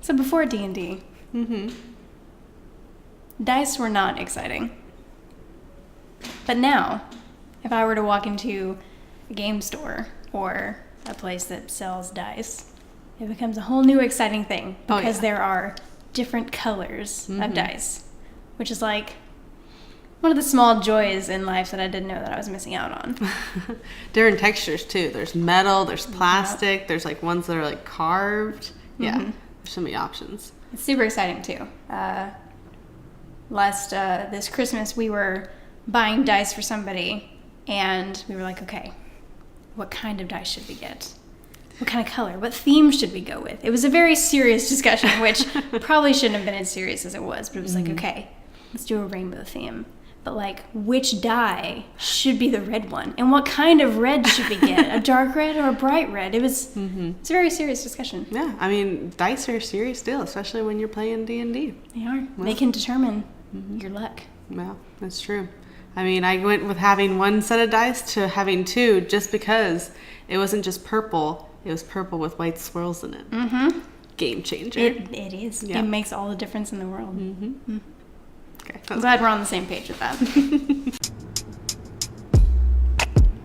So before D&D, dice were not exciting. But now, if I were to walk into a game store or a place that sells dice, it becomes a whole new exciting thing because there are different colors of dice, which is like one of the small joys in life that I didn't know that I was missing out on. Different textures too. There's metal, there's plastic, there's like ones that are like carved. Yeah, there's so many options. It's super exciting too. This Christmas we were buying dice for somebody and we were like, okay, what kind of dice should we get? What kind of color? What theme should we go with? It was a very serious discussion, which probably shouldn't have been as serious as it was, but it was like, okay, let's do a rainbow theme. But like, which die should be the red one? And what kind of red should we get? A dark red or a bright red? It was it's a very serious discussion. Yeah, I mean, dice are a serious deal, especially when you're playing D&D. They are. Well, they can determine your luck. Yeah, that's true. I mean, I went with having one set of dice to having two just because it wasn't just purple. It was purple with white swirls in it. Mm-hmm. Game changer. It is. Yeah. It makes all the difference in the world. Okay. I'm glad we're on the same page with that.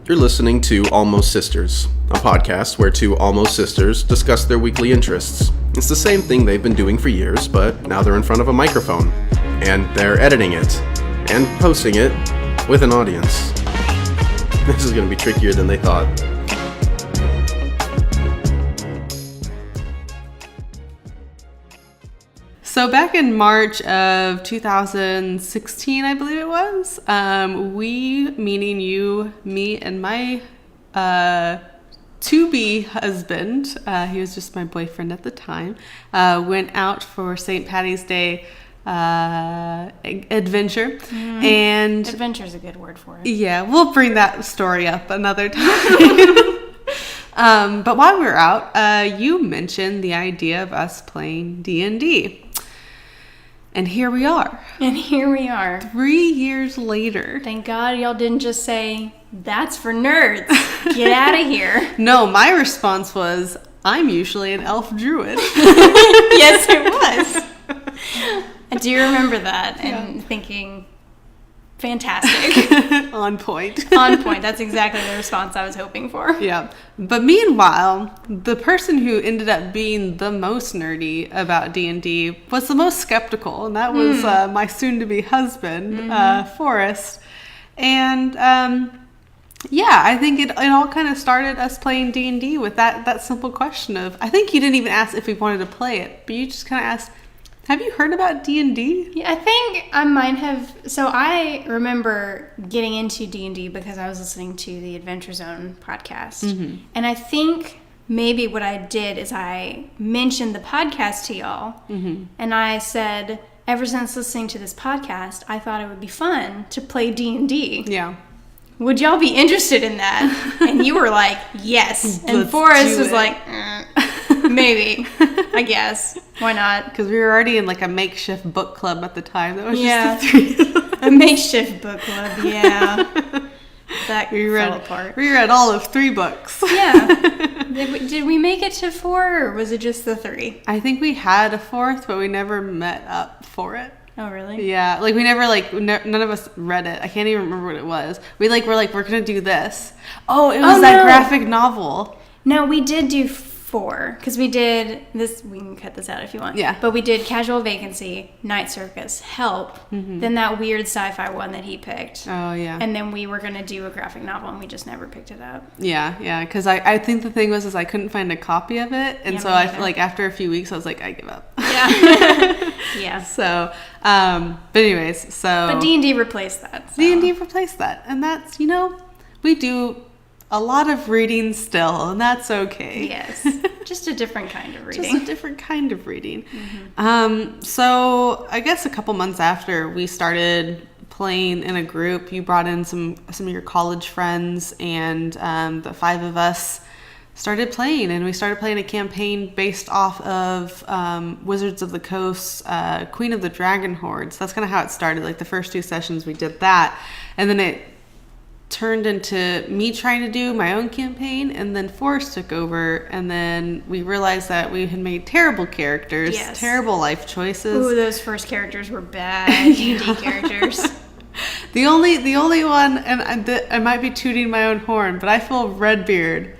You're listening to Almost Sisters, a podcast where two almost sisters discuss their weekly interests. It's the same thing they've been doing for years, but now they're in front of a microphone, and they're editing it, and posting it with an audience. This is going to be trickier than they thought. So back in March of 2016, I believe it was, we, meaning you, me, and my to-be husband, he was just my boyfriend at the time, went out for St. Patty's Day adventure. And adventure's a good word for it. Yeah, we'll bring that story up another time. But while we were out, you mentioned the idea of us playing D&D. And here we are. 3 years later. Thank God y'all didn't just say, that's for nerds. Get out of here. No, my response was, I'm usually an elf druid. Yes, it was. I do remember that and thinking, fantastic. On point. On point. That's exactly the response I was hoping for. Yeah. But meanwhile, the person who ended up being the most nerdy about D&D was the most skeptical, and that was my soon-to-be husband, Forrest. And I think it all kind of started us playing D&D with that simple question of, I think you didn't even ask if we wanted to play it, but you just kind of asked, have you heard about D&D? Yeah, I think I might have. So I remember getting into D&D because I was listening to the Adventure Zone podcast. And I think maybe what I did is I mentioned the podcast to y'all. And I said, ever since listening to this podcast, I thought it would be fun to play D&D. Yeah. Would y'all be interested in that? And you were like, yes. And Forrest was like, maybe, I guess. Why not? Because we were already in like a makeshift book club at the time. That was just the three. A makeshift book club, yeah. That fell apart. We read all of 3 books. Yeah. Did we make it to 4 or was it just the 3? I think we had a 4th, but we never met up for it. Oh, really? Yeah. Like we never none of us read it. I can't even remember what it was. We're going to do this. Oh, it was that graphic novel. No, we did do 4 because we did this. We can cut this out if you want. Yeah. But we did Casual Vacancy, Night Circus, Help, then that weird sci-fi one that he picked. Oh, yeah. And then we were going to do a graphic novel and we just never picked it up. Yeah. Because I think the thing was I couldn't find a copy of it. And so I feel like after a few weeks, I was like, I give up. Yeah. Yeah. So, but anyways, But D&D replaced that. So. D&D replaced that. And that's, we do a lot of reading still, and that's okay. Yes. Just a different kind of reading. So I guess a couple months after we started playing in a group, you brought in some of your college friends, and the 5 of us started playing, and we started playing a campaign based off of Wizards of the Coast, Queen of the Dragon Hordes. That's kind of how it started. Like the first 2 sessions we did that, and then it turned into me trying to do my own campaign, and then Forrest took over, and then we realized that we had made terrible characters, terrible life choices. Ooh, those first characters were bad D&D characters. The only one, and I might be tooting my own horn, but I feel Redbeard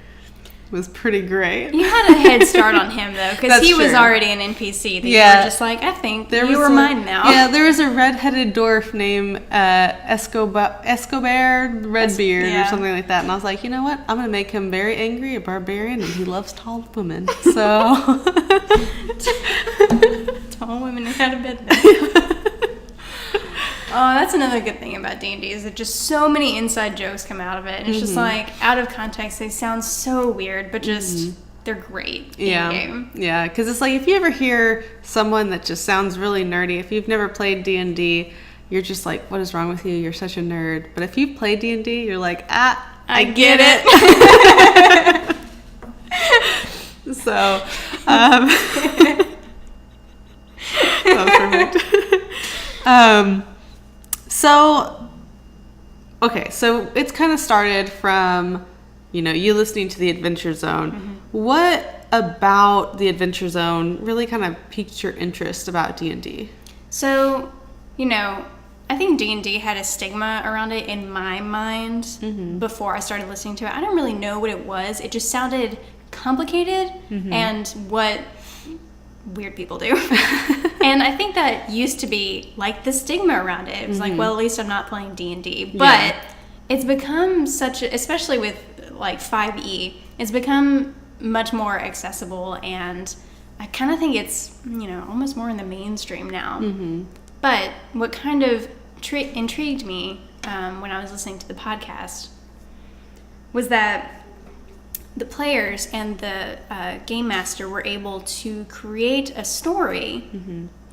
was pretty great. You had a head start on him, though, because he was true. already an NPC. You were just like, I think you were mine now. Yeah, there was a red-headed dwarf named Escobar Redbeard or something like that. And I was like, you know what? I'm going to make him very angry, a barbarian, and he loves tall women. So... Tall women out of bed, though. Oh, that's another good thing about D&D is that just so many inside jokes come out of it. And it's just like, out of context, they sound so weird, but just, they're great in-game. Yeah, because it's like, if you ever hear someone that just sounds really nerdy, if you've never played D&D, you're just like, what is wrong with you? You're such a nerd. But if you've played D&D, you're like, I get it. So, that was perfect. So it's kind of started from, you listening to the Adventure Zone. Mm-hmm. What about the Adventure Zone really kind of piqued your interest about D&D? So, I think D&D had a stigma around it in my mind before I started listening to it. I didn't really know what it was. It just sounded complicated and what weird people do. And I think that used to be like the stigma around it. It was like, well, at least I'm not playing D&D. But it's become especially with like 5e, it's become much more accessible, and I kind of think it's, almost more in the mainstream now. But what kind of intrigued me when I was listening to the podcast was that the players and the game master were able to create a story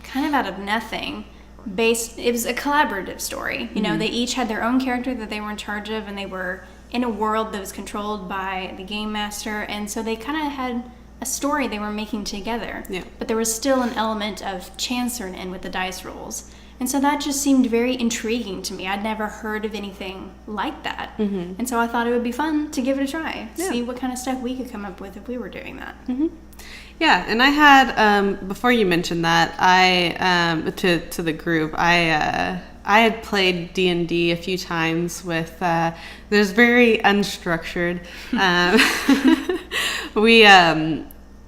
kind of out of nothing. It was a collaborative story. They each had their own character that they were in charge of, and they were in a world that was controlled by the game master, and so they kind of had a story they were making together. Yeah. But there was still an element of chance thrown in with the dice rolls. And so that just seemed very intriguing to me. I'd never heard of anything like that. And so I thought it would be fun to give it a try, see what kind of stuff we could come up with if we were doing that. Yeah, and I had, before you mentioned that, to the group, I had played D&D a few times with, there's very unstructured,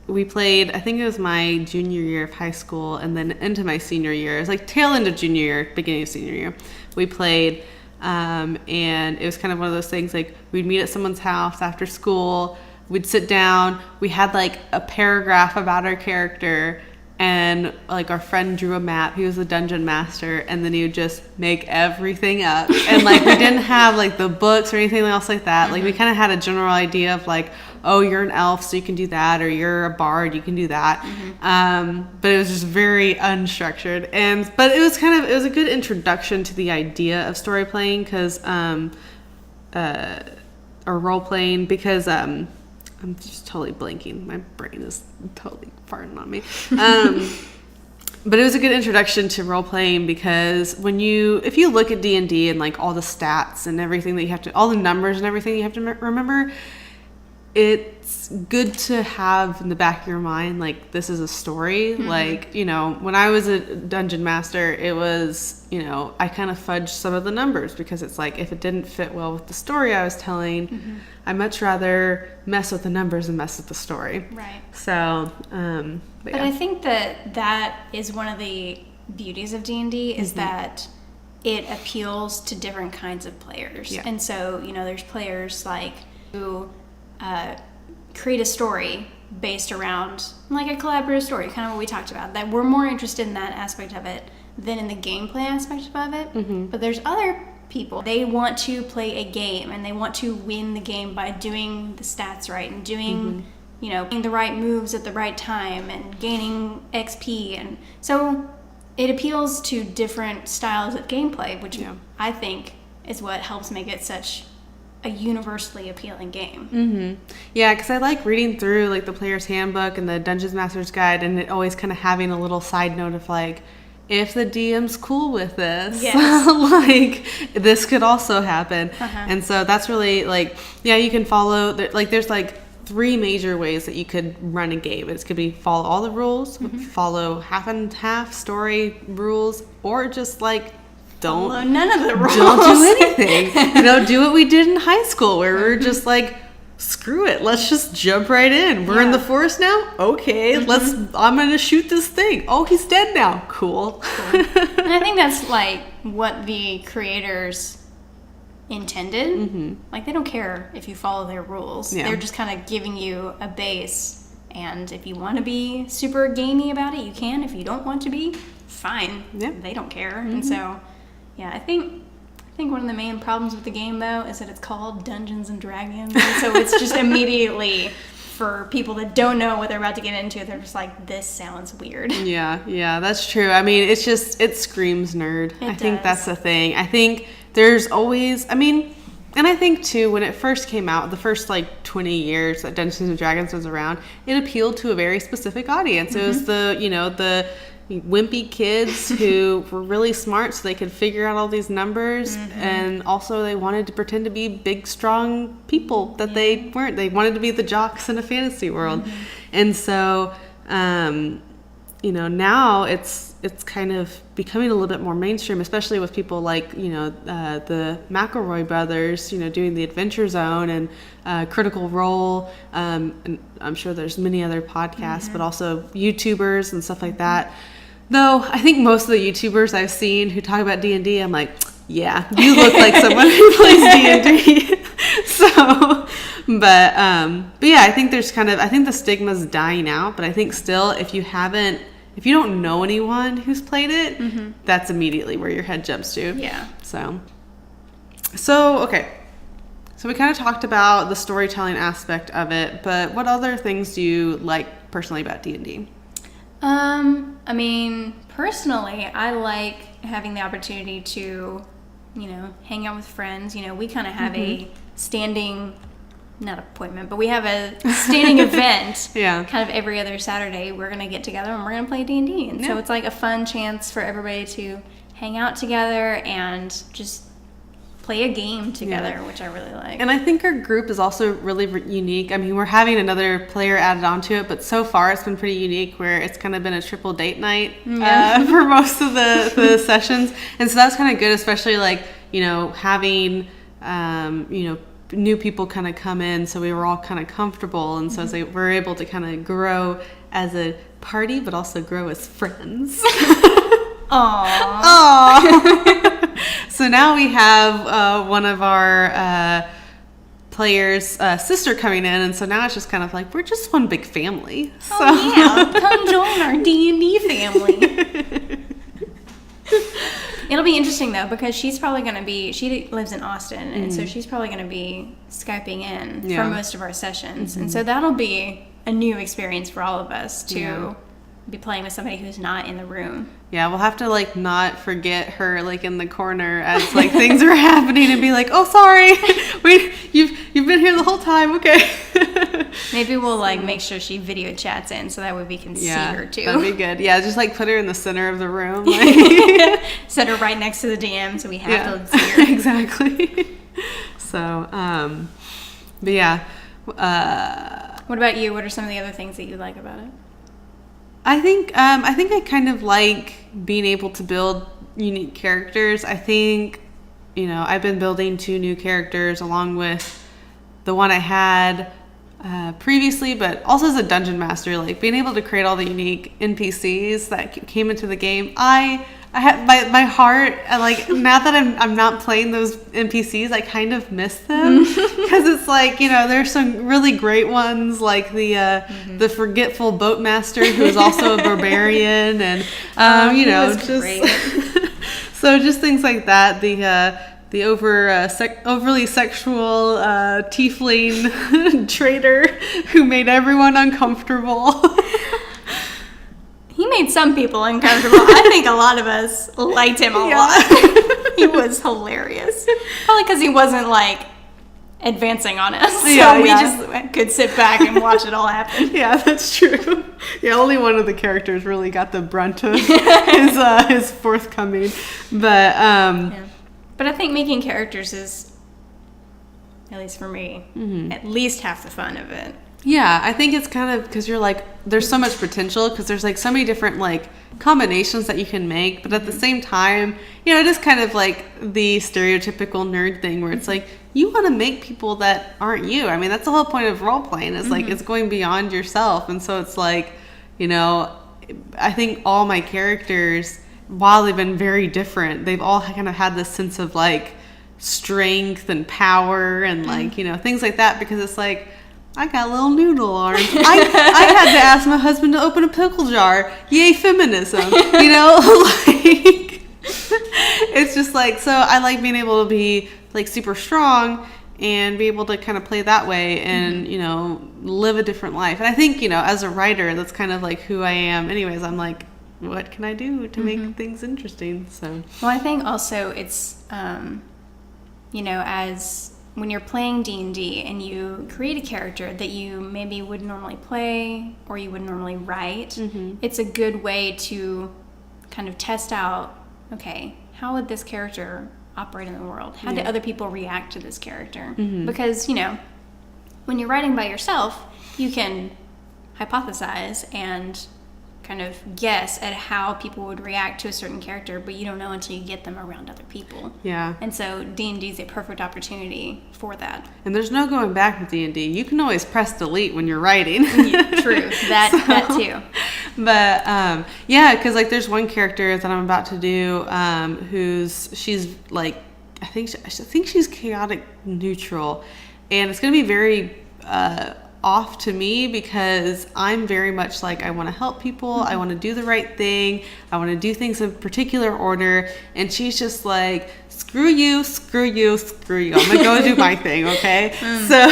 we played, I think it was my junior year of high school, and then into my senior year. It was like tail end of junior year, beginning of senior year. We played, and it was kind of one of those things, like we'd meet at someone's house after school, we'd sit down, we had like a paragraph about our character, and like our friend drew a map. He was a dungeon master, and then he would just make everything up. And like we didn't have like the books or anything else like that. Like we kind of had a general idea of like, oh, you're an elf, so you can do that, or you're a bard, you can do that. But it was just very unstructured. But it was a good introduction to the idea of story playing, or role playing, because I'm just totally blanking. My brain is totally farting on me. But it was a good introduction to role playing, because if you look at D&D and like all the stats and everything that you have to, all the numbers and everything you have to remember, it's good to have in the back of your mind, like, this is a story. Like, when I was a dungeon master, it was, I kind of fudged some of the numbers, because it's like, if it didn't fit well with the story I was telling, I'd much rather mess with the numbers than mess with the story. Right. So, but I think that is one of the beauties of D&D is that it appeals to different kinds of players. Yeah. And so, there's players like who create a story based around like a collaborative story, kind of what we talked about, that we're more interested in that aspect of it than in the gameplay aspect of it. But there's other people, they want to play a game and they want to win the game by doing the stats right and doing the right moves at the right time and gaining XP, and so it appeals to different styles of gameplay, which I think is what helps make it such a universally appealing game. Yeah, because I like reading through like the player's handbook and the Dungeons Master's Guide, and it always kind of having a little side note of like, if the DM's cool with this, Yes. like this could also happen. Uh-huh. And so that's really like, yeah, you can follow, like there's like 3 major ways that you could run a game. It could be follow all the rules, follow half and half story rules, or just like don't Follow none of the rules. don't do anything. You know, do what we did in high school where we're just like, screw it, let's just jump right in. We're in the forest now? Okay, I'm gonna shoot this thing. Oh, he's dead now. Cool. And I think that's like what the creators intended. Like, they don't care if you follow their rules. Yeah. They're just kind of giving you a base, and if you want to be super gamey about it, you can. If you don't want to be, fine. Yeah. They don't care. And so, yeah, I think one of the main problems with the game, though, is that it's called Dungeons and Dragons. And so it's just immediately, for people that don't know what they're about to get into, they're just like, this sounds weird. Yeah, that's true. I mean, it screams nerd. I think does. that's the thing. I think there's always, I mean, and I think too, when it first came out, the first like 20 years that Dungeons and Dragons was around, it appealed to a very specific audience. It was the wimpy kids who were really smart so they could figure out all these numbers, and also they wanted to pretend to be big, strong people that they weren't. They wanted to be the jocks in a fantasy world. And so, now it's kind of becoming a little bit more mainstream, especially with people like, the McElroy brothers, doing the Adventure Zone and Critical Role. And I'm sure there's many other podcasts, but also YouTubers and stuff like that. Though I think most of the YouTubers I've seen who talk about D&D, I'm like, yeah, you look like someone who plays D&D. But yeah, I think I think the stigma's dying out, but I think still, if you don't know anyone who's played it, that's immediately where your head jumps to. Yeah. So okay. So we kind of talked about the storytelling aspect of it, but what other things do you like personally about D&D? I mean, personally, I like having the opportunity to, hang out with friends. We kind of have a standing, not appointment, but we have a standing event. Yeah. Kind of every other Saturday, we're going to get together and we're going to play D&D. And so it's like a fun chance for everybody to hang out together and just play a game together, which I really like. And I think our group is also really unique. I mean, we're having another player added onto it, but so far it's been pretty unique where it's kind of been a triple date night for most of the sessions. And so that's kind of good, especially like, having, new people kind of come in. So we were all kind of comfortable. And so we're able to kind of grow as a party, but also grow as friends. Aww. So now we have one of our players' sister coming in, and so now it's just kind of like we're just one big family. So. Oh yeah, come join our D&D family. It'll be interesting though, because she's probably going to be. She lives in Austin, and so she's probably going to be Skyping in for most of our sessions, and so that'll be a new experience for all of us to be playing with somebody who's not in the room. Yeah, we'll have to like not forget her like in the corner as like things are happening and be like, oh sorry, you've been here the whole time, okay. Maybe we'll like make sure she video chats in so that way we can see her too. That'd be good. Yeah, just like put her in the center of the room. Like. Set her right next to the DM so we have to see her. Exactly. So, but yeah. What about you? What are some of the other things that you like about it? I think I kind of like being able to build unique characters. I think, I've been building 2 new characters along with the one I had previously, but also as a dungeon master, like being able to create all the unique NPCs that came into the game. I have my heart, like now that I'm not playing those NPCs, I kind of miss them because it's like, there's some really great ones like the forgetful boatmaster who is also a barbarian, and so just things like that. The overly sexual tiefling trader who made everyone uncomfortable. He made some people uncomfortable. I think a lot of us liked him a lot. He was hilarious. Probably because he wasn't like advancing on us. So we just could sit back and watch it all happen. Yeah, that's true. Yeah, only one of the characters really got the brunt of his forthcoming. But Yeah. But I think making characters is, at least for me, at least half the fun of it. yeah, I think it's kind of because you're like, there's so much potential because there's like so many different like combinations that you can make, but at the same time, you know, it is kind of like the stereotypical nerd thing where it's like you want to make people that aren't you. I mean, that's the whole point of role playing is like it's going beyond yourself, and so it's like, you know, I think all my characters, while they've been very different, they've all kind of had this sense of like strength and power and like, you know, things like that, because it's like, I got little noodle arms. I had to ask my husband to open a pickle jar. Yay, feminism. You know, like, it's just like, so I like being able to be like super strong and be able to kind of play that way and, you know, live a different life. And I think, you know, as a writer, that's kind of like who I am. Anyways, I'm like, what can I do to make things interesting? So, well, I think also it's, you know, as when you're playing D&D and you create a character that you maybe would normally play or you would normally write, it's a good way to kind of test out, okay, how would this character operate in the world? How do other people react to this character? Because, you know, when you're writing by yourself, you can hypothesize and kind of guess at how people would react to a certain character, but you don't know until you get them around other people. yeah. And so D&D is a perfect opportunity for that. And there's no going back with D&D. You can always press delete when you're writing. Yeah, true. That too. But yeah, because like there's one character that I'm about to do she's like, I think she's chaotic neutral, and it's gonna be very off to me because I'm very much like, I want to help people, I want to do the right thing, I want to do things in particular order, and she's just like, screw you, screw you, screw you, I'm gonna go do my thing, okay? So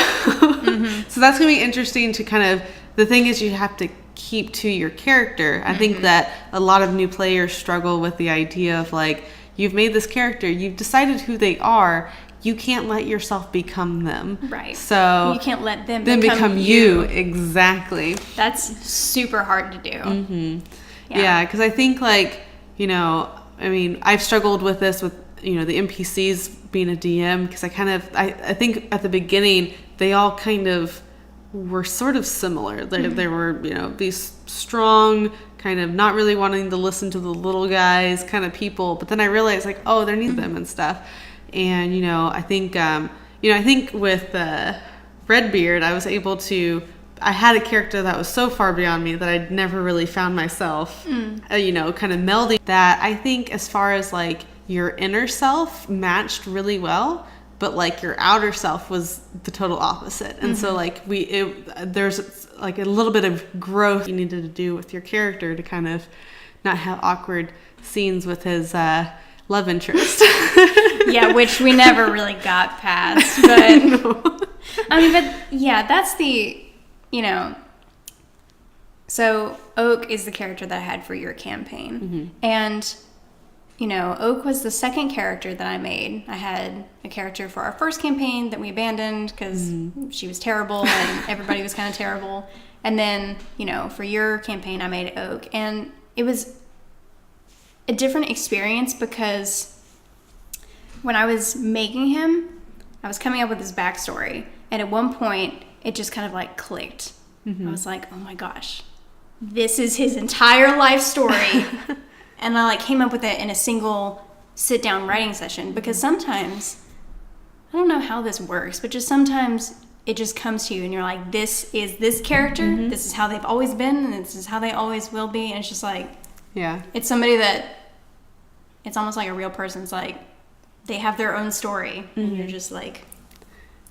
so that's gonna be interesting to kind of, the thing is you have to keep to your character. I think that a lot of new players struggle with the idea of like, you've made this character, you've decided who they are, you can't let yourself become them. Right. So you can't let them become you. Exactly. That's super hard to do. Yeah, because I think like, you know, I mean, I've struggled with this with, you know, the NPCs being a DM, because I think at the beginning they all kind of were sort of similar. They were, you know, these strong, kind of not really wanting to listen to the little guys kind of people. But then I realized like, oh, there need them and stuff. And, you know, I think with Redbeard, I was able to, I had a character that was so far beyond me that I'd never really found myself, you know, kind of melding that. I think as far as like your inner self matched really well, but like your outer self was the total opposite. And so like there's like a little bit of growth you needed to do with your character to kind of not have awkward scenes with his love interest. Yeah, which we never really got past. But no. I mean, but yeah, that's the, you know. So Oak is the character that I had for your campaign, and you know, Oak was the second character that I made. I had a character for our first campaign that we abandoned because she was terrible and everybody was kind of terrible. And then, you know, for your campaign, I made Oak, and it was a different experience because when I was making him, I was coming up with his backstory, and at one point it just kind of like clicked. I was like, oh my gosh, this is his entire life story. And I like came up with it in a single sit down writing session, because sometimes, I don't know how this works, but just sometimes it just comes to you and you're like, this is this character, this is how they've always been, and this is how they always will be. And it's just like, yeah, it's somebody that, it's almost like a real person. It's like they have their own story, and you're just like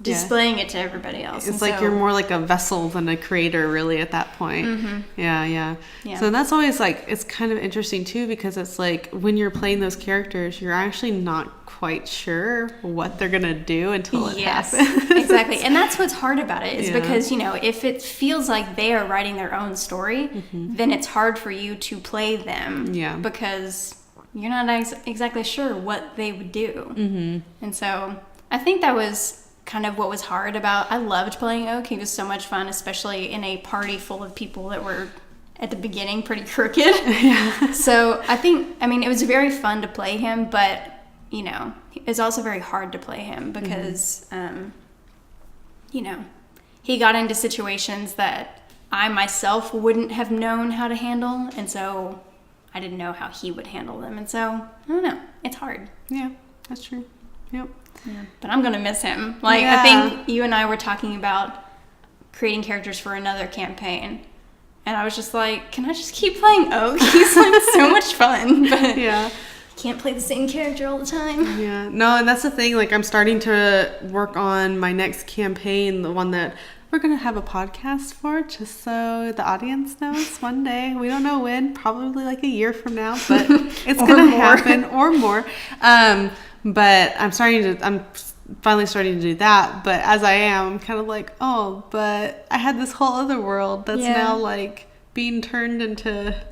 displaying it to everybody else. It's like you're more like a vessel than a creator, really, at that point. Yeah. So that's always like, it's kind of interesting too, because it's like when you're playing those characters, you're actually not quite sure what they're gonna do until it happens. Exactly. And that's what's hard about it, is because, you know, if it feels like they are writing their own story, then it's hard for you to play them, because you're not exactly sure what they would do. And so I think that was kind of what was hard about, I loved playing Oak. He was so much fun, especially in a party full of people that were at the beginning pretty crooked. So I mean, it was very fun to play him, but, you know, it's also very hard to play him because, you know, he got into situations that I myself wouldn't have known how to handle, and so I didn't know how he would handle them, and so, I don't know, it's hard. Yeah, that's true. Yep. Yeah. But I'm gonna miss him. Like, I think you and I were talking about creating characters for another campaign, and I was just like, can I just keep playing Oak? He's like so much fun, but can't play the same character all the time. Yeah, no, and that's the thing, like, I'm starting to work on my next campaign, the one that we're going to have a podcast for, just so the audience knows one day. We don't know when, probably like a year from now, but it's going to happen, or more. But I'm finally starting to do that. But as I am, I'm kind of like, oh, but I had this whole other world that's now like being turned into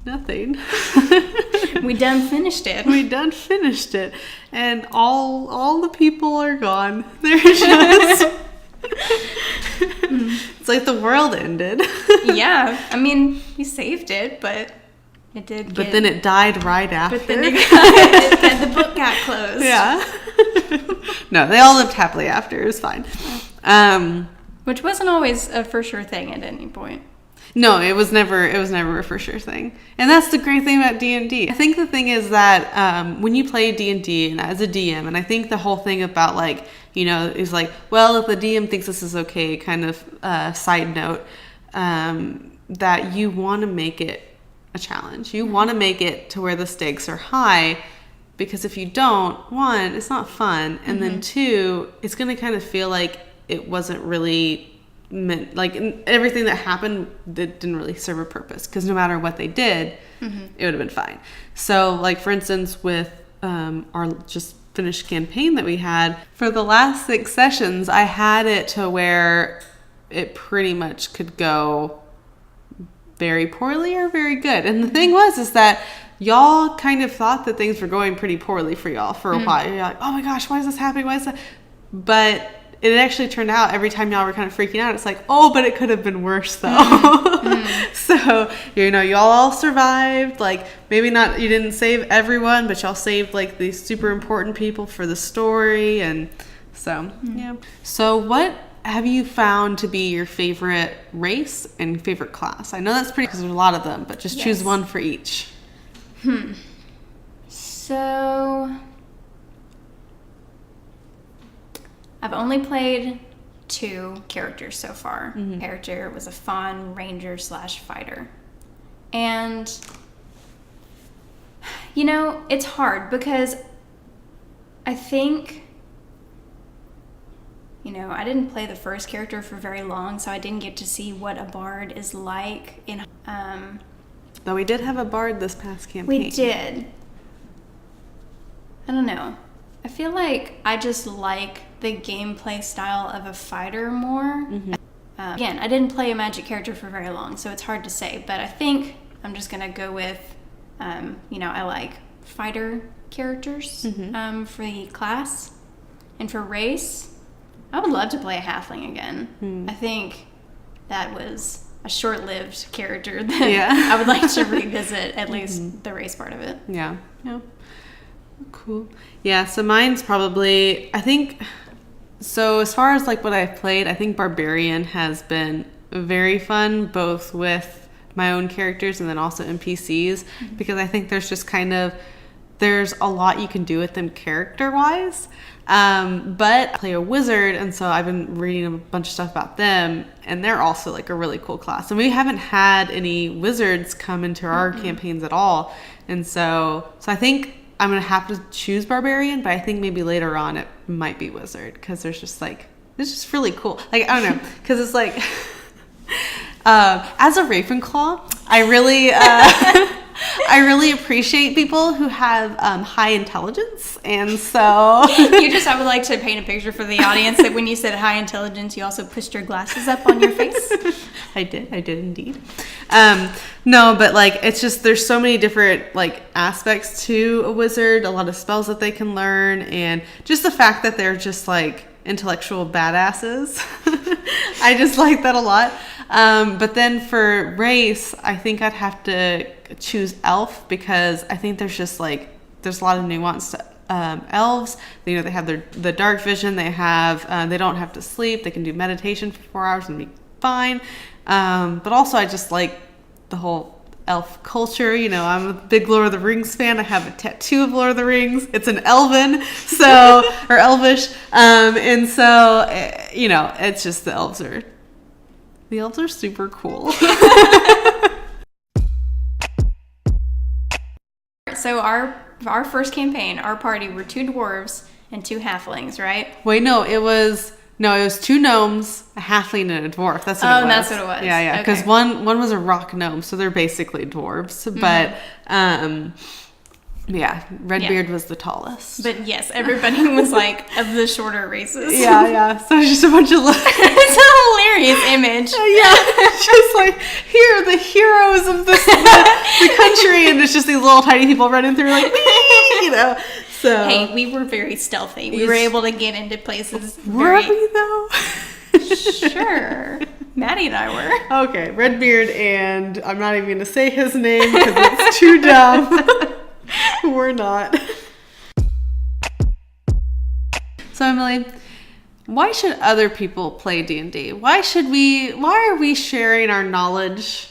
nothing. We done finished it. And all the people are gone. They're just... It's like the world ended. Yeah, I mean, we saved it, but it did. But then it died right after. But then the book got closed. Yeah. No, they all lived happily after. It was fine. Which wasn't always a for sure thing at any point. No, it was never a for sure thing. And that's the great thing about D&D. I think the thing is that when you play D&D and as a DM, and I think the whole thing about like, you know, is like, well, if the DM thinks this is okay, kind of side note, that you want to make it a challenge. You want to make it to where the stakes are high, because if you don't, one, it's not fun. And then two, it's going to kind of feel like it wasn't really meant, like everything that happened didn't really serve a purpose, because no matter what they did, it would have been fine. So like, for instance, with our just finished campaign that we had, for the last 6 sessions, I had it to where it pretty much could go very poorly or very good. And the thing is that y'all kind of thought that things were going pretty poorly for y'all for a while. You're like, oh my gosh, why is this happening? Why is that? But it actually turned out every time y'all were kind of freaking out, it's like, oh, but it could have been worse though. So, you know, y'all all survived. Like, maybe not, you didn't save everyone, but y'all saved like these super important people for the story. And so, yeah. So what have you found to be your favorite race and favorite class? I know that's pretty, because there's a lot of them, but just choose one for each. So I've only played 2 characters so far. Character was a fawn ranger / fighter. And, you know, it's hard because I think, you know, I didn't play the first character for very long, so I didn't get to see what a bard is like in Though we did have a bard this past campaign. We did. I don't know. I feel like I just like the gameplay style of a fighter more. Again, I didn't play a magic character for very long, so it's hard to say. But I think I'm just going to go with, you know, I like fighter characters for the class. And for race, I would love to play a halfling again. I think that was a short-lived character that I would like to revisit, at least the race part of it. Yeah. Cool. Yeah, so mine's probably, I think, so as far as like what I've played, I think Barbarian has been very fun, both with my own characters and then also NPCs, because I think there's just kind of, there's a lot you can do with them character-wise. But I play a wizard, and so I've been reading a bunch of stuff about them, and they're also like a really cool class. And we haven't had any wizards come into our campaigns at all. And so I think I'm going to have to choose Barbarian, but I think maybe later on it might be Wizard, because there's just like, it's just really cool. Like, I don't know, because it's like, as a Ravenclaw, I really appreciate people who have high intelligence, and so I would like to paint a picture for the audience that when you said high intelligence, you also pushed your glasses up on your face. I did indeed. No, but like, it's just, there's so many different like aspects to a wizard, a lot of spells that they can learn, and just the fact that they're just like intellectual badasses. I just like that a lot. But then for race, I think I'd have to choose elf, because I think there's just like, there's a lot of nuance to elves. You know, they have the dark vision. They have they don't have to sleep. They can do meditation for 4 hours and be fine. But also, I just like the whole elf culture. You know, I'm a big Lord of the Rings fan. I have a tattoo of Lord of the Rings. It's an elven, so or elvish, and so you know, it's just the elves are super cool. So our first campaign, our party were 2 dwarves and 2 halflings, right? Wait, it was 2 gnomes, a halfling, and a dwarf. That's what it was. Oh, that's what it was. Yeah. Because okay. one was a rock gnome, so they're basically dwarves. But Redbeard was the tallest. But yes, everybody was like of the shorter races. Yeah. So it's just a bunch of It's a hilarious image. Yeah, it's just like, here are the heroes of the country, and it's just these little tiny people running through like, wee, you know. So hey, we were very stealthy. We were able to get into places. Were we though? Sure. Maddie and I were. Okay, Redbeard, and I'm not even going to say his name because it's too dumb. We're not. So Emily, why should other people play D&D? Why are we sharing our knowledge,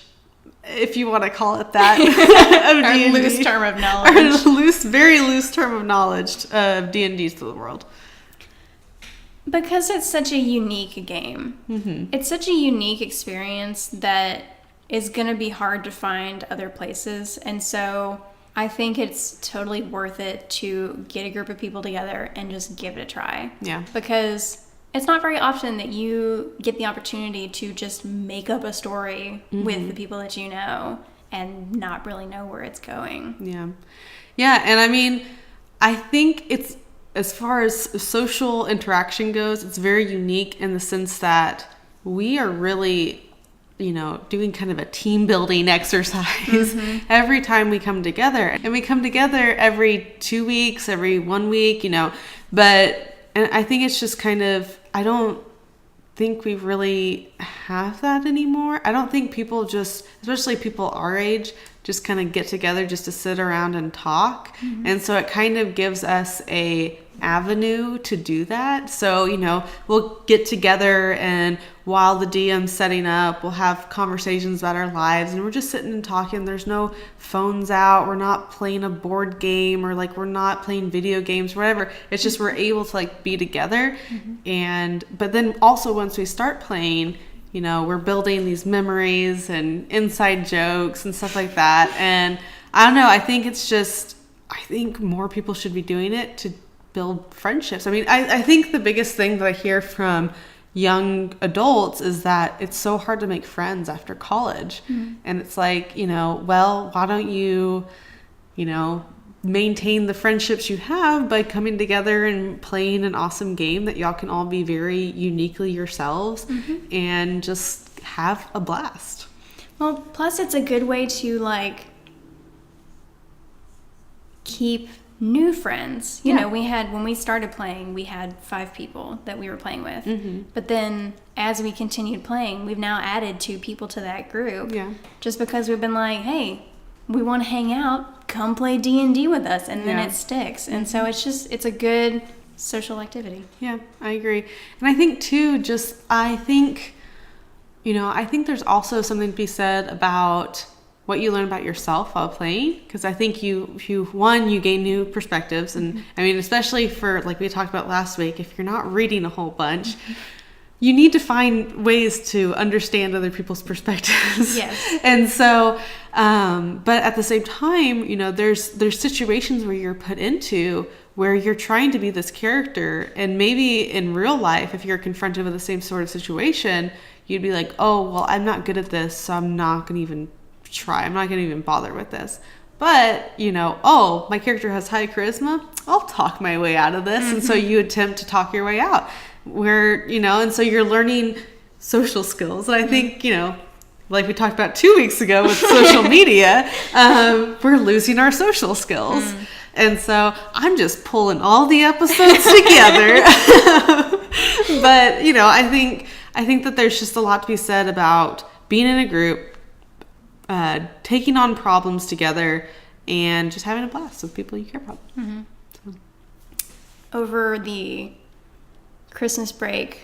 if you want to call it that, of Our D&D? loose term of knowledge. Our very loose term of knowledge of D&D to the world. Because it's such a unique game. Mm-hmm. It's such a unique experience that is going to be hard to find other places. And so I think it's totally worth it to get a group of people together and just give it a try. Yeah. Because it's not very often that you get the opportunity to just make up a story with the people that you know and not really know where it's going. Yeah. Yeah, and I mean, I think it's, as far as social interaction goes, it's very unique in the sense that we are really, you know, doing kind of a team building exercise every time we come together. And we come together every 2 weeks, every 1 week, you know, and I think it's just kind of, I don't think we really have that anymore. I don't think people just, especially people our age, just kind of get together just to sit around and talk. And so it kind of gives us a avenue to do that. So, you know, we'll get together, and while the DM's setting up, we'll have conversations about our lives, and we're just sitting and talking. There's no phones out. We're not playing a board game, or like we're not playing video games, whatever. It's just we're able to like be together. But then also once we start playing, you know, we're building these memories and inside jokes and stuff like that. And I don't know, I think more people should be doing it to build friendships. I mean, I think the biggest thing that I hear from young adults is that it's so hard to make friends after college. And it's like, you know, well, why don't you know, maintain the friendships you have by coming together and playing an awesome game that y'all can all be very uniquely yourselves and just have a blast. Well, plus it's a good way to like keep new friends. You know, when we started playing, we had 5 people that we were playing with. But then as we continued playing, we've now added 2 people to that group. Yeah. Just because we've been like, hey, we want to hang out, come play D&D with us, and then it sticks. And so it's a good social activity. Yeah, I agree. And I think too, I think there's also something to be said about what you learn about yourself while playing, because I think you gain new perspectives. And I mean, especially for, like we talked about last week, if you're not reading a whole bunch, you need to find ways to understand other people's perspectives. Yes. And so, but at the same time, you know, there's situations where you're put into where you're trying to be this character, and maybe in real life, if you're confronted with the same sort of situation, you'd be like, oh, well, I'm not good at this, so I'm not going to even try. I'm not going to even bother with this. But, you know, oh, my character has high charisma, I'll talk my way out of this. And so you attempt to talk your way out. Where, you know, and so you're learning social skills. And I think, you know, like we talked about 2 weeks ago with social media, we're losing our social skills. And so I'm just pulling all the episodes together. But, you know, I I think that there's just a lot to be said about being in a group, taking on problems together, and just having a blast with people you care about. Mm-hmm. So. Over the Christmas break,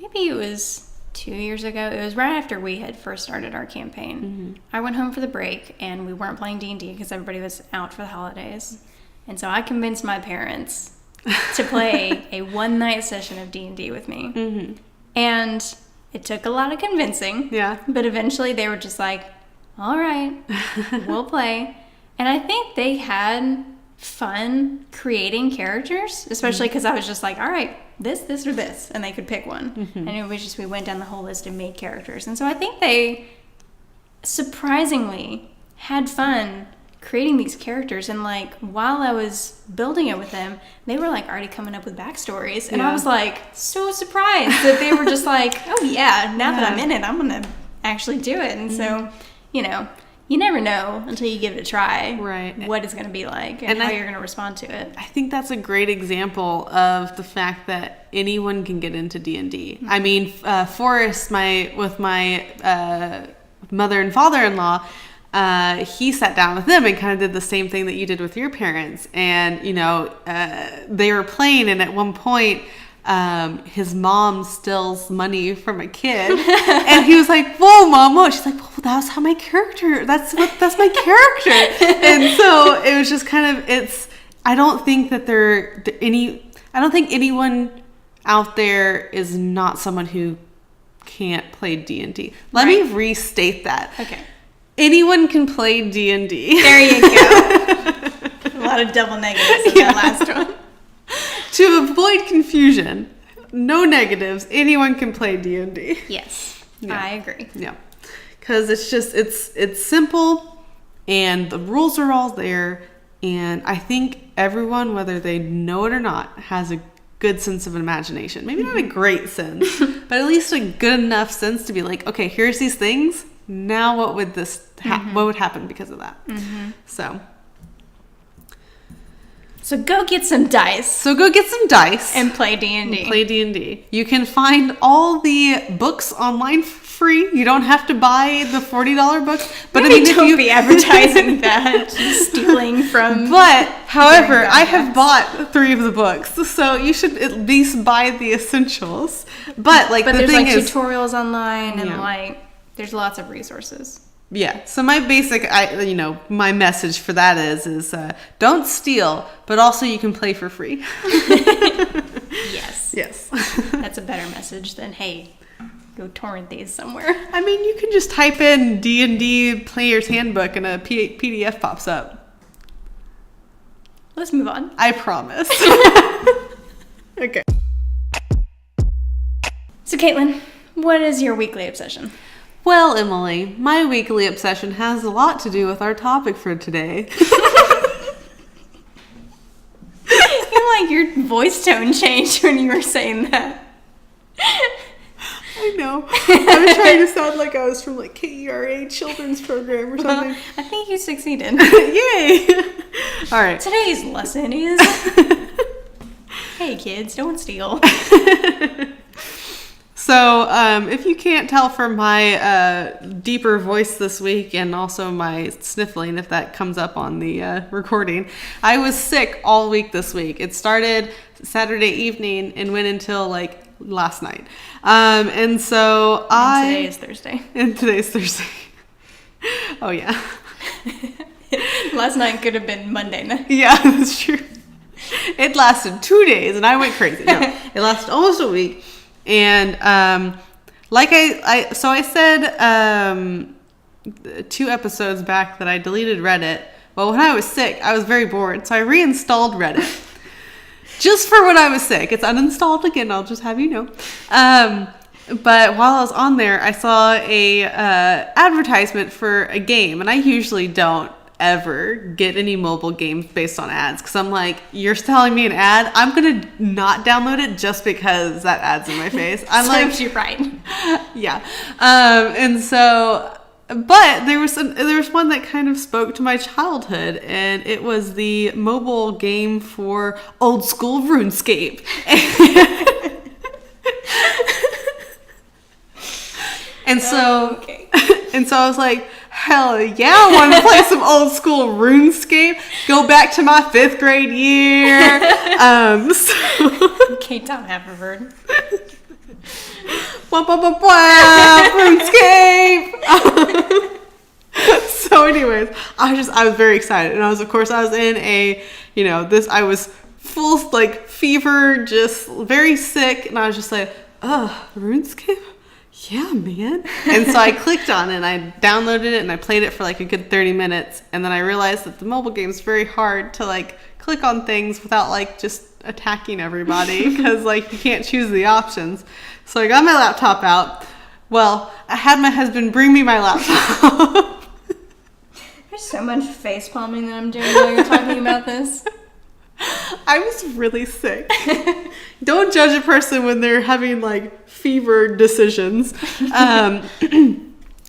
maybe it was 2 years ago. It was right after we had first started our campaign. Mm-hmm. I went home for the break, and we weren't playing D&D because everybody was out for the holidays. And so I convinced my parents to play a one-night session of D&D with me. Mm-hmm. And it took a lot of convincing. Yeah. But eventually they were just like, all right, we'll play. And I think they had fun creating characters, especially because I was just like, all right, this, or this. And they could pick one. Mm-hmm. And it was just, we went down the whole list and made characters. And so I think they surprisingly had fun creating these characters, and like while I was building it with them, they were like already coming up with backstories, and I was like so surprised that they were just like, oh yeah, now that I'm in it, I'm gonna actually do it. And so, you know, you never know until you give it a try, right, what it's gonna be like and how you're gonna respond to it. I think that's a great example of the fact that anyone can get into D&D. Mm-hmm. I mean, Forrest, with my mother and father-in-law, he sat down with them and kind of did the same thing that you did with your parents. And, you know, they were playing, and at one point, his mom steals money from a kid. And he was like, whoa, Mom, whoa. She's like, well, that's how my character, that's my character. And so it was just kind of, I don't think that I don't think anyone out there is not someone who can't play D&D. Let me restate that. Okay. Anyone can play D&D. There you go. A lot of double negatives in that last one. To avoid confusion, no negatives. Anyone can play D&D. Yes, I agree. Yeah, because it's simple, and the rules are all there, and I think everyone, whether they know it or not, has a good sense of imagination. Maybe not a great sense, but at least a good enough sense to be like, okay, here's these things. Now what would what would happen because of that? Mm-hmm. So go get some dice. And play D&D. Play D&D. You can find all the books online for free. You don't have to buy the $40 books. But Maybe don't be advertising that. Stealing from... But, however, I have bought 3 of the books. So you should at least buy the essentials. But the there's thing is... tutorials online and there's lots of resources. Yeah. So my my message for that is don't steal, but also you can play for free. Yes. Yes. That's a better message than, hey, go torrent these somewhere. I mean, you can just type in D&D Player's Handbook and a PDF pops up. Let's move on. I promise. Okay. So, Caitlin, what is your weekly obsession? Well, Emily, my weekly obsession has a lot to do with our topic for today. Your voice tone changed when you were saying that. I know. I was trying to sound like I was from KERA children's program or something. I think you succeeded. Yay! All right. Today's lesson is, hey kids, don't steal. So, if you can't tell from my deeper voice this week and also my sniffling, if that comes up on the recording, I was sick all week this week. It started Saturday evening and went until last night. And so today is Thursday. And today's Thursday. Oh, yeah. Last night could have been Monday night. Yeah, that's true. It lasted 2 days and I went crazy. No, it lasted almost a week. And I said 2 episodes back that I deleted Reddit. Well, when I was sick, I was very bored, so I reinstalled Reddit. Just for when I was sick. It's uninstalled again, I'll just have you know. But while I was on there, I saw a advertisement for a game, and I usually don't ever get any mobile games based on ads, because I'm like, you're telling me an ad, I'm gonna not download it just because that ad's in my face. I'm like, you're right. Yeah. And so, but there was one that kind of spoke to my childhood, and it was the mobile game for old school RuneScape. And so, okay. and so I was like, hell yeah, I want to play some old school RuneScape. Go back to my 5th grade year. Kate Tom Haverford. Blah, blah, blah, blah, RuneScape. So anyways, I was very excited. And I was in a, I was full, like, fever, just very sick. And I was just like, RuneScape? Yeah, man. And so I clicked on it and I downloaded it and I played it for like a good 30 minutes. And then I realized that the mobile game is very hard to like click on things without like just attacking everybody because like you can't choose the options. So I got my laptop out. Well, I had my husband bring me my laptop. There's so much face palming that I'm doing while you're talking about this. I was really sick. Don't judge a person when they're having like fever decisions. But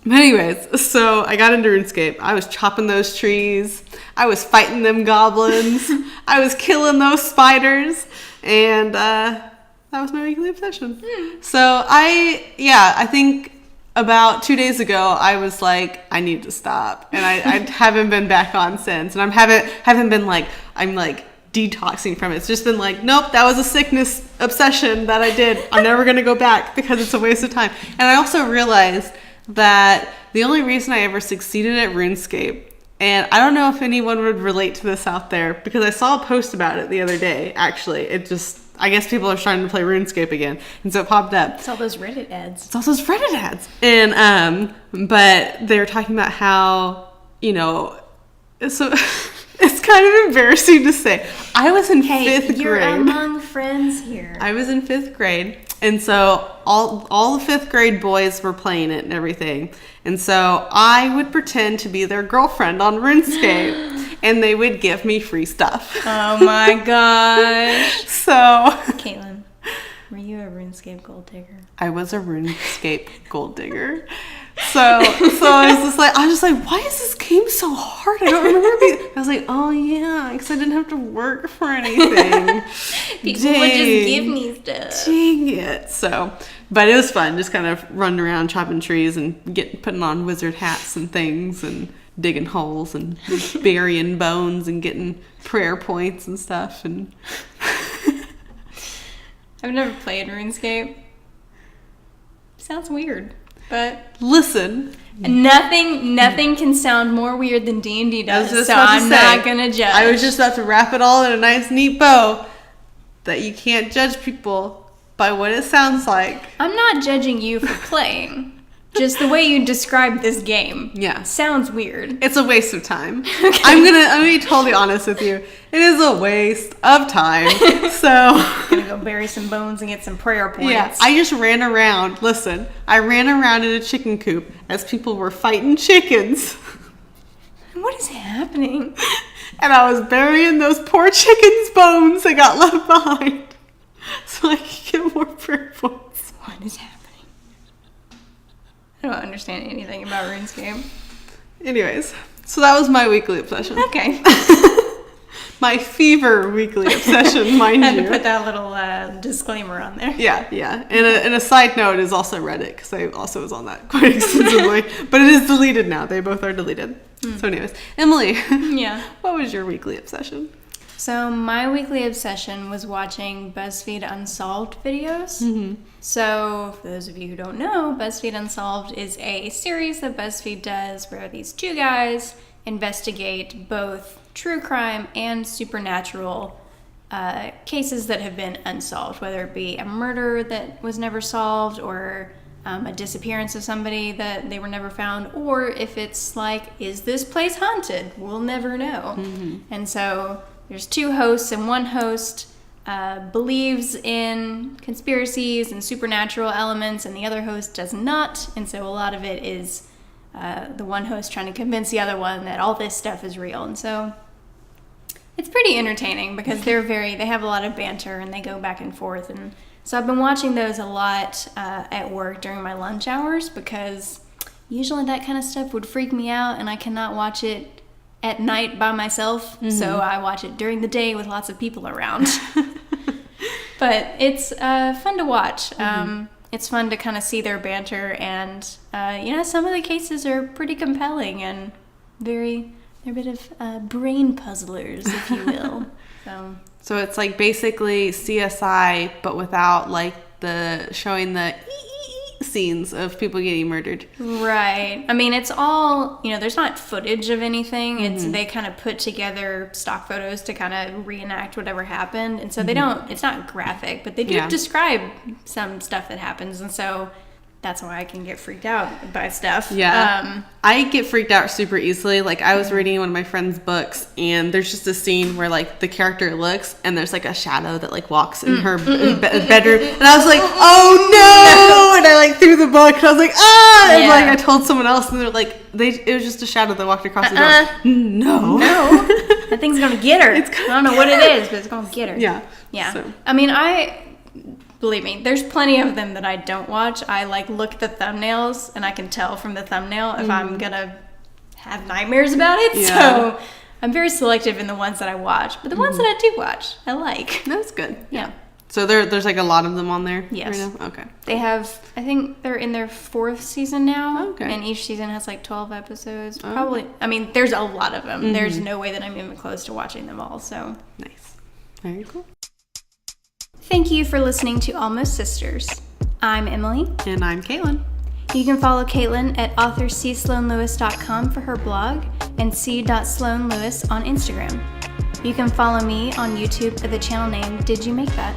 anyways, so I got into RuneScape. I was chopping those trees. I was fighting them goblins. I was killing those spiders. And that was my weekly obsession. So I think about 2 days ago, I was like, I need to stop. And I haven't been back on since. And I haven't been like, I'm like, detoxing from it. It's just been like, nope, that was a sickness obsession that I did. I'm never going to go back because it's a waste of time. And I also realized that the only reason I ever succeeded at RuneScape, and I don't know if anyone would relate to this out there because I saw a post about it the other day, actually. I guess people are starting to play RuneScape again. And so it popped up. It's all those Reddit ads. And, but they were talking about how, so it's kind of embarrassing to say. I was in 5th grade. You're among friends here. I was in 5th grade. And so all the 5th grade boys were playing it and everything. And so I would pretend to be their girlfriend on RuneScape. And they would give me free stuff. Oh my gosh. So. Caitlin, were you a RuneScape gold digger? I was a RuneScape gold digger. So I was just like, why is this game so hard? I don't remember I was like, oh yeah, because I didn't have to work for anything. People would just give me stuff. Dang it. So, but it was fun, just kind of running around chopping trees and putting on wizard hats and things and digging holes and burying bones and getting prayer points and stuff. And I've never played RuneScape. Sounds weird. But listen, nothing can sound more weird than D&D does, so I'm not gonna judge. I was just about to wrap it all in a nice neat bow that you can't judge people by what it sounds like. I'm not judging you for playing. Just the way you described this game. Yeah. Sounds weird. It's a waste of time. Okay. I'm gonna be totally honest with you. It is a waste of time. So I'm gonna go bury some bones and get some prayer points. Yeah, I just ran around. Listen, I ran around in a chicken coop as people were fighting chickens. What is happening? And I was burying those poor chickens' bones that got left behind so I could get more prayer points. What is happening? I don't understand anything about RuneScape. Anyways, so that was my weekly obsession. Okay. My fever weekly obsession, mind you. I had to put that little disclaimer on there. Yeah. And a side note is also Reddit, because I also was on that quite extensively. But it is deleted now. They both are deleted. So anyways, Emily. Yeah. What was your weekly obsession? So my weekly obsession was watching BuzzFeed Unsolved videos. Mm-hmm. So for those of you who don't know, BuzzFeed Unsolved is a series that BuzzFeed does where these two guys investigate both true crime and supernatural cases that have been unsolved, whether it be a murder that was never solved or a disappearance of somebody that they were never found, or if it's like, is this place haunted? We'll never know. Mm-hmm. And so there's two hosts, and one host believes in conspiracies and supernatural elements, and the other host does not. And so a lot of it is the one host trying to convince the other one that all this stuff is real. And so it's pretty entertaining because they have a lot of banter and they go back and forth. And so I've been watching those a lot at work during my lunch hours because usually that kind of stuff would freak me out and I cannot watch it at night by myself. Mm-hmm. So I watch it during the day with lots of people around. But it's fun to watch. Mm-hmm. it's fun to kind of see their banter, and some of the cases are pretty compelling and they're a bit of brain puzzlers, if you will. So it's like basically CSI, but without like showing the scenes of people getting murdered. Right. I mean, it's all, there's not footage of anything. It's they kind of put together stock photos to kind of reenact whatever happened. And so it's not graphic, but they do describe some stuff that happens. And so that's why I can get freaked out by stuff. Yeah. I get freaked out super easily. Like, I was reading one of my friend's books, and there's just a scene where, like, the character looks, and there's, like, a shadow that, like, walks in her bedroom. And I was like, oh, no! And I, like, threw the book, and I was like, ah! And, like, I told someone else, and they're like, it was just a shadow that walked across the door. No. That thing's going to get her. I don't know what it is, but it's going to get her. Yeah. Yeah. So. I mean, believe me, there's plenty of them that I don't watch. I like look at the thumbnails, and I can tell from the thumbnail if I'm gonna have nightmares about it. Yeah. So I'm very selective in the ones that I watch, but the ones that I do watch, I like. That's good. Yeah. So there's like a lot of them on there. Yes. Right now? Okay. They have, I think they're in their 4th season now. Okay. And each season has like 12 episodes. Probably. I mean, there's a lot of them. There's no way that I'm even close to watching them all. So nice. Very cool. Thank you for listening to Almost Sisters. I'm Emily. And I'm Caitlin. You can follow Caitlin at authorcsloanlewis.com for her blog and c.sloanlewis on Instagram. You can follow me on YouTube at the channel name Did You Make That?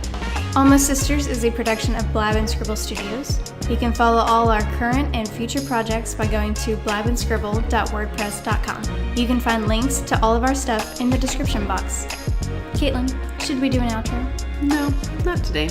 Almost Sisters is a production of Blab and Scribble Studios. You can follow all our current and future projects by going to blabandscribble.wordpress.com. You can find links to all of our stuff in the description box. Caitlin, should we do an outro? No, not today.